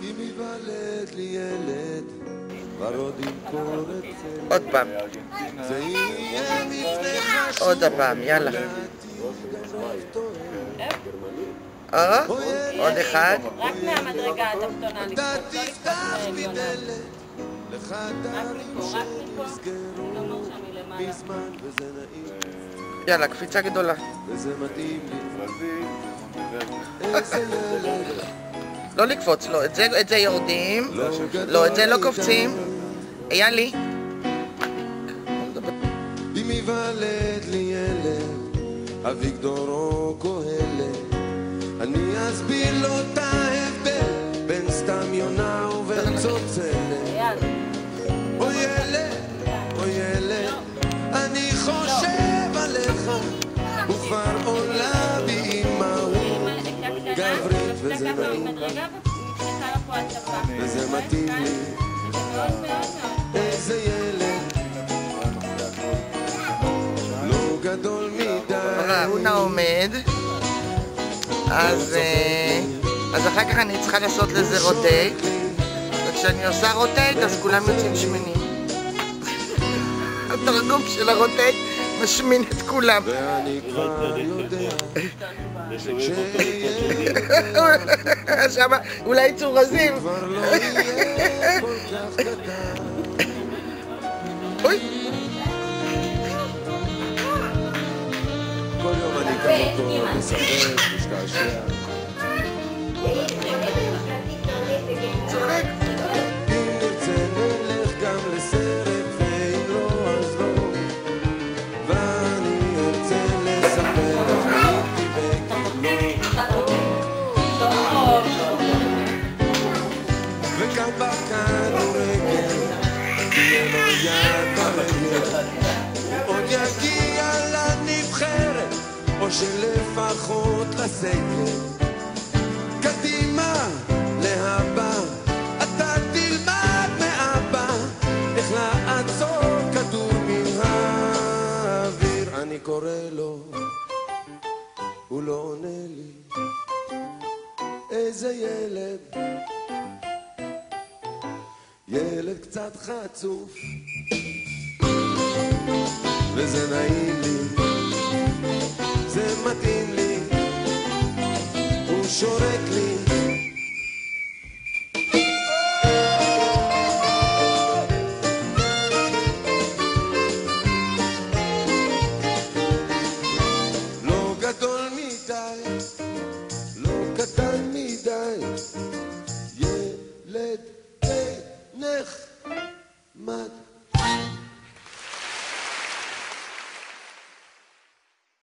אם ייוולד לי ילד, ורוד ימכור את צלם. עוד פעם. זה יהיה לפני חשוב. עוד פעם, יאללה. עוד אחד. רק מהמדרגה התחתונה לקפוץ, אתה לא לקפוץ תפתח לי לעליונה. דלת לחדרים רק מפה, שנסגרו אני לא מרשה מלמעלה. מזמן וזה נעים יאללה, קפיצה גדולה. וזה מתאים לי. איזה ילד לא לקפוץ, לא, את זה יורדים. לא, את זה לא קופצים. יאללה. אם ייוולד לי ילד, אביגדור או קהלת, אני אסביר לו את ההבדל בין סתם יונה ובין צוצלת. או ילד, אני חושב עליך, וכבר עולה בי אמהות גברית, וזה מתאים לי. איזה ילד לא גדול מדי. ראונה עומד. אז אחר כך אני צריכה לעשות לזה רוטייט, וכשאני עושה רוטייט אז כולם יוצאים שמנים. התרגום של הרוטייט משמין את כולם. ואני כבר יודע שמה אולי צורזים. כבר לא יהיה כל כך קטן. אוי, כל יום אני קם אותו, מספר, משתעשע. צוחק. אם נרצה נלך גם לסרט, ואם לא אז לא. ואני ארצה לספר, הייתי וגם בכדורגל תהיה לו יד ברגל, עוד יגיע לנבחרת או שלפחות לסגל. קדימה להבא, אתה תלמד מאבא איך לעצור כדור מן האוויר. אני קורא לו, הוא לא עונה לי. איזה ילד, ילד קצת חצוף, וזה נעים לי, זה מתאים לי, הוא שורק לי